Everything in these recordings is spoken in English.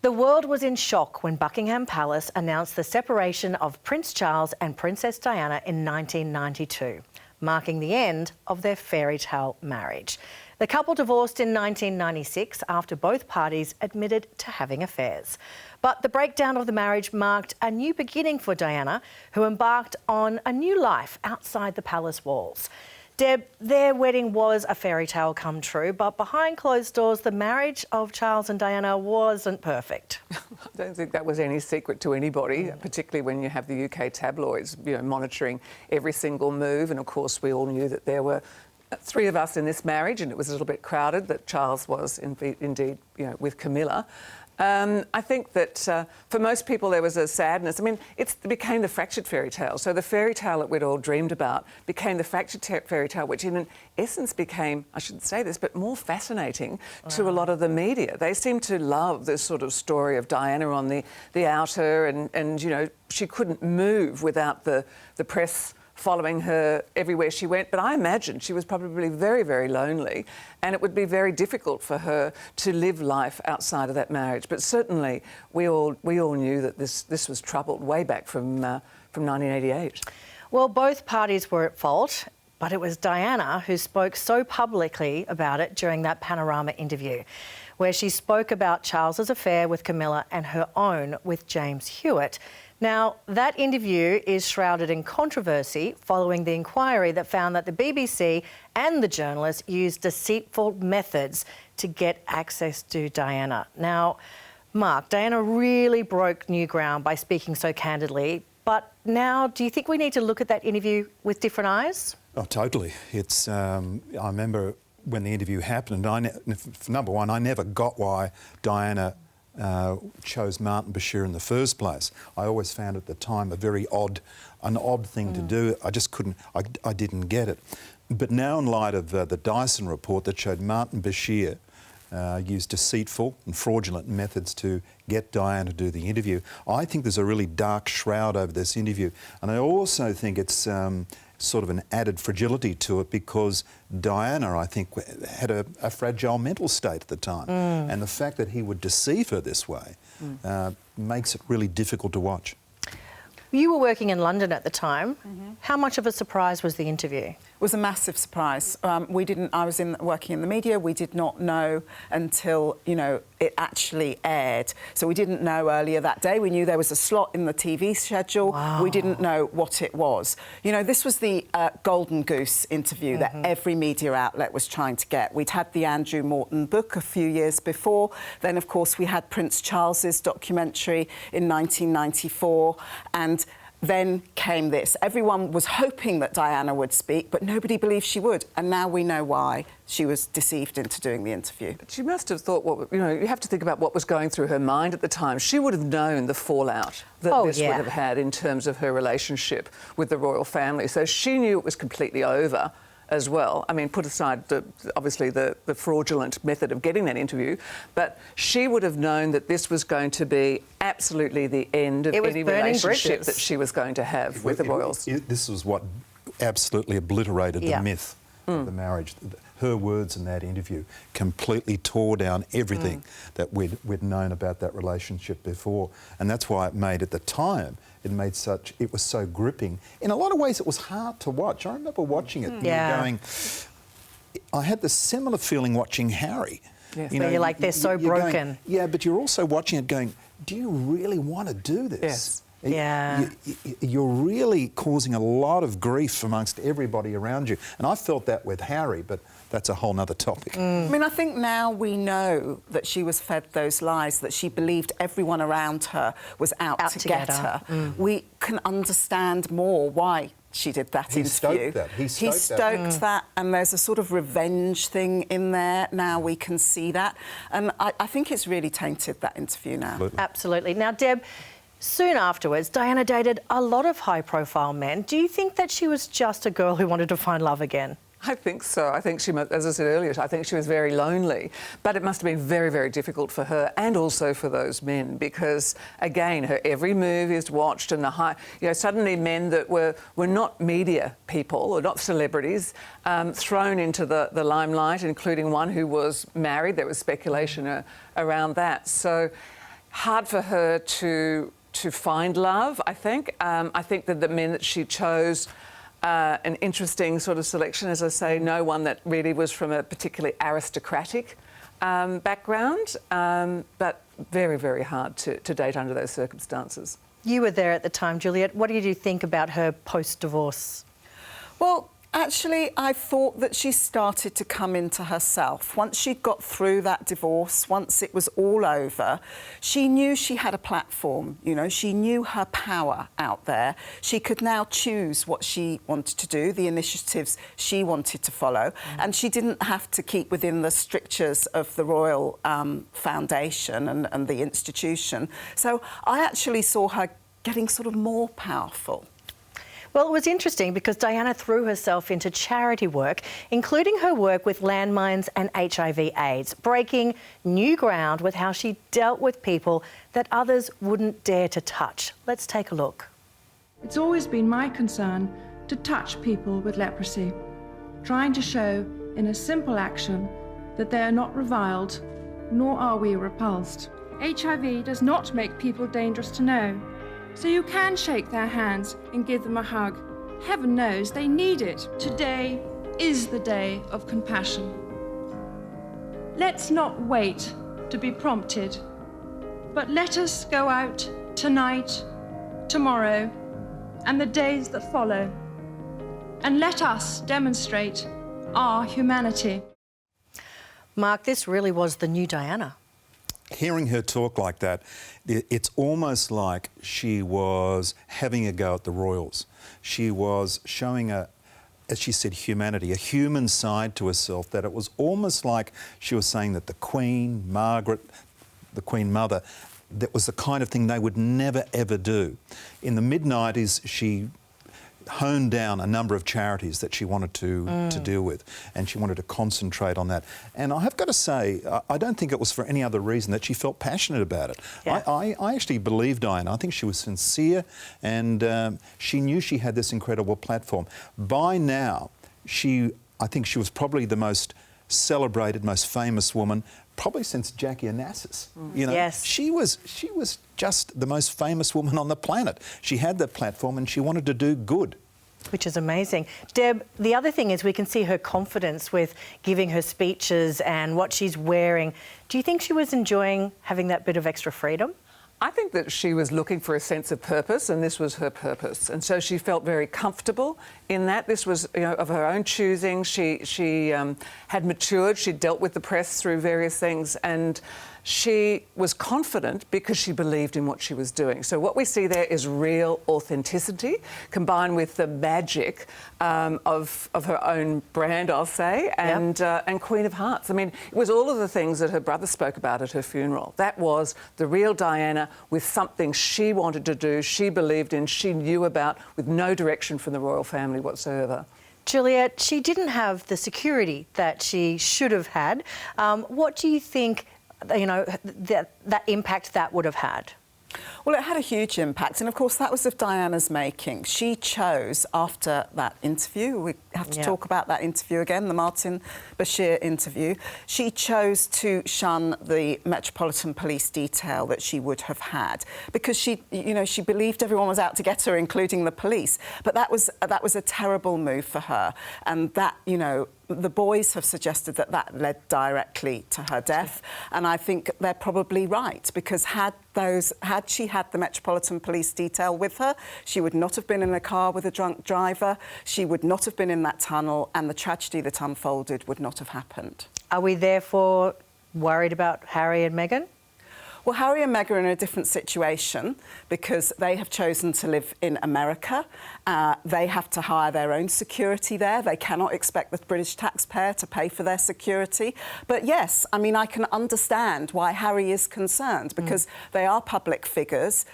The world was in shock when Buckingham Palace announced the separation of Prince Charles and Princess Diana in 1992, marking the end of their fairy tale marriage. The couple divorced in 1996 after both parties admitted to having affairs. But the breakdown of the marriage marked a new beginning for Diana, who embarked on a new life outside the palace walls. Deb, their wedding was a fairy tale come true, but behind closed doors, the marriage of Charles and Diana wasn't perfect. I don't think that was any secret to anybody, particularly when you have the UK tabloids, monitoring every single move. And of course, we all knew that there were three of us in this marriage, and it was a little bit crowded, that Charles was indeed, with Camilla. I think that for most people there was a sadness. I mean, it became the fractured fairy tale. So the fairy tale that we'd all dreamed about became the fractured fairy tale, which in essence became, I shouldn't say this, but more fascinating to a lot of the media. They seemed to love this sort of story of Diana on the outer and she couldn't move without the press following her everywhere she went. But I imagine she was probably very, very lonely, and it would be very difficult for her to live life outside of that marriage. But certainly we all knew that this was troubled way back from 1988. Well, both parties were at fault, but it was Diana who spoke so publicly about it during that Panorama interview, where she spoke about Charles's affair with Camilla and her own with James Hewitt. Now, that interview is shrouded in controversy following the inquiry that found that the BBC and the journalist used deceitful methods to get access to Diana. Now, Mark, Diana really broke new ground by speaking so candidly, but now do you think we need to look at that interview with different eyes? Oh, totally. It's, I remember when the interview happened, number one, I never got why Diana chose Martin Bashir in the first place. I always found at the time an odd thing to do. I just couldn't, I didn't get it. But now in light of the Dyson report that showed Martin Bashir used deceitful and fraudulent methods to get Diana to do the interview, I think there's a really dark shroud over this interview. And I also think it's sort of an added fragility to it because Diana, I think, had a fragile mental state at the time. And the fact that he would deceive her this way makes it really difficult to watch. You were working in London at the time. How much of a surprise was the interview? It was a massive surprise. I was working in the media. We did not know until, it actually aired. So we didn't know earlier that day. We knew there was a slot in the TV schedule. Wow. We didn't know what it was. This was the golden goose interview that every media outlet was trying to get. We'd had the Andrew Morton book a few years before. Then, of course, we had Prince Charles's documentary in 1994. And then came this. Everyone was hoping that Diana would speak, but nobody believed she would. And now we know why she was deceived into doing the interview. But she must have thought, you have to think about what was going through her mind at the time. She would have known the fallout that this would have had in terms of her relationship with the royal family. So she knew it was completely over as well. I mean, put aside obviously the fraudulent method of getting that interview, but she would have known that this was going to be absolutely the end of any relationship that she was going to have with the royals. This was what absolutely obliterated the myth of the marriage. Her words in that interview completely tore down everything that we'd known about that relationship before. And that's why it made, at the time, it was so gripping. In a lot of ways, it was hard to watch. I remember watching it and going, I had the similar feeling watching Harry. Yes. Where you're like, they're so broken. Going, but you're also watching it going, do you really want to do this? Yes. Yeah. You're really causing a lot of grief amongst everybody around you. And I felt that with Harry, but that's a whole nother topic. I mean, I think now we know that she was fed those lies, that she believed everyone around her was out to get her. We can understand more why she did that interview. He stoked that, and there's a sort of revenge thing in there. Now we can see that. And I think it's really tainted that interview now. Absolutely. Now, Deb, soon afterwards, Diana dated a lot of high-profile men. Do you think that she was just a girl who wanted to find love again? I think so. I think she, as I said earlier, I think she was very lonely. But it must have been very, very difficult for her and also for those men because, again, her every move is watched and suddenly men that were not media people or not celebrities thrown into the limelight, including one who was married. There was speculation around that. So hard for her to find love, I think. I think that the men that she chose, an interesting sort of selection, as I say, no one that really was from a particularly aristocratic background, but very, very hard to date under those circumstances. You were there at the time, Juliet. What did you think about her post-divorce? Well, actually, I thought that she started to come into herself. Once she'd got through that divorce, once it was all over, she knew she had a platform, you know, she knew her power out there. She could now choose what she wanted to do, the initiatives she wanted to follow, and she didn't have to keep within the strictures of the Royal Foundation and the institution. So I actually saw her getting sort of more powerful. Well, it was interesting because Diana threw herself into charity work, including her work with landmines and HIV/AIDS, breaking new ground with how she dealt with people that others wouldn't dare to touch. Let's take a look. It's always been my concern to touch people with leprosy, trying to show in a simple action that they are not reviled, nor are we repulsed. HIV does not make people dangerous to know. So you can shake their hands and give them a hug. Heaven knows they need it. Today is the day of compassion. Let's not wait to be prompted, but let us go out tonight, tomorrow, and the days that follow, and let us demonstrate our humanity. Mark, this really was the new Diana. Hearing her talk like that, it's almost like she was having a go at the royals. She was showing as she said, humanity, a human side to herself, that it was almost like she was saying that the Queen, Margaret, the Queen Mother, that was the kind of thing they would never, ever do. In the mid-90s, she honed down a number of charities that she wanted to deal with, and she wanted to concentrate on that. And I have got to say, I don't think it was for any other reason that she felt passionate about it. Yeah. I actually believe Diana. I think she was sincere, and she knew she had this incredible platform. By now, I think she was probably the most celebrated, most famous woman, probably since Jackie Onassis. You know, yes. she was just the most famous woman on the planet. She had that platform and she wanted to do good. Which is amazing. Deb, the other thing is we can see her confidence with giving her speeches and what she's wearing. Do you think she was enjoying having that bit of extra freedom? I think that she was looking for a sense of purpose, and this was her purpose. And so she felt very comfortable in that. This was, you know, of her own choosing. She had matured. She dealt with the press through various things, and she was confident because she believed in what she was doing. So what we see there is real authenticity combined with the magic of her own brand, I'll say, and Queen of Hearts. I mean, it was all of the things that her brother spoke about at her funeral. That was the real Diana with something she wanted to do, she believed in, she knew about, with no direction from the royal family whatsoever. Juliet, she didn't have the security that she should have had. What do you think, you know, that impact that would have had? Well, it had a huge impact, and of course that was of Diana's making. She chose, after that interview, we have to talk about that interview again, the Martin Bashir interview, she chose to shun the Metropolitan Police detail that she would have had, because she, you know, she believed everyone was out to get her, including the police. But that was a terrible move for her, and that, you know, the boys have suggested that that led directly to her death, and I think they're probably right, because had she had the Metropolitan Police detail with her, she would not have been in a car with a drunk driver, she would not have been in that tunnel, and the tragedy that unfolded would not have happened. Are we therefore worried about Harry and Meghan? Well, Harry and Meghan are in a different situation because they have chosen to live in America. They have to hire their own security there. They cannot expect the British taxpayer to pay for their security. But yes, I mean, I can understand why Harry is concerned, because they are public figures,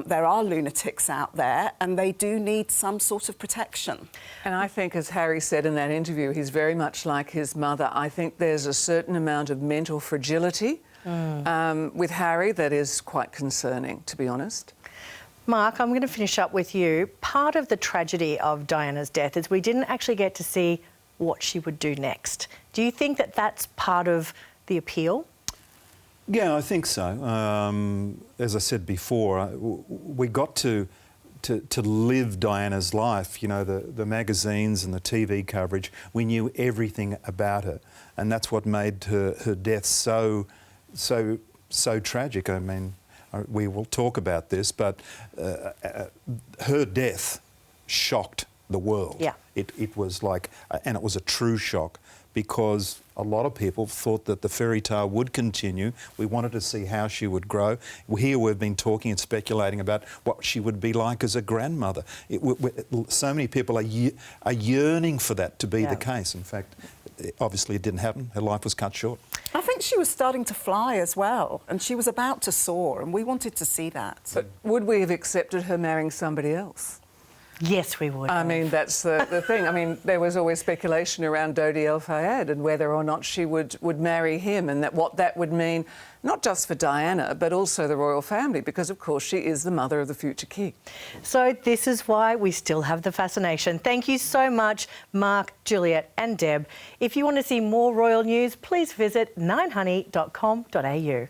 there are lunatics out there, and they do need some sort of protection. And I think, as Harry said in that interview, he's very much like his mother. I think there's a certain amount of mental fragility with Harry that is quite concerning, to be honest. Mark, I'm going to finish up with you. Part of the tragedy of Diana's death is we didn't actually get to see what she would do next. Do you think that that's part of the appeal? Yeah, I think so. As I said before, we got to live Diana's life. You know, the magazines and the TV coverage. We knew everything about her, and that's what made her death so tragic. I mean, we will talk about this, but her death shocked the world. Yeah. It was like, and it was a true shock, because a lot of people thought that the fairy tale would continue. We wanted to see how she would grow. Here we've been talking and speculating about what she would be like as a grandmother. So many people are yearning for that to be the case. In fact, obviously it didn't happen. Her life was cut short. I think she was starting to fly as well, and she was about to soar, and we wanted to see that. But would we have accepted her marrying somebody else? Yes, we would. I mean, that's the thing. I mean, there was always speculation around Dodi El Fayed and whether or not she would marry him, and what that would mean, not just for Diana, but also the royal family, because, of course, she is the mother of the future king. So this is why we still have the fascination. Thank you so much, Mark, Juliet and Deb. If you want to see more royal news, please visit 9honey.com.au.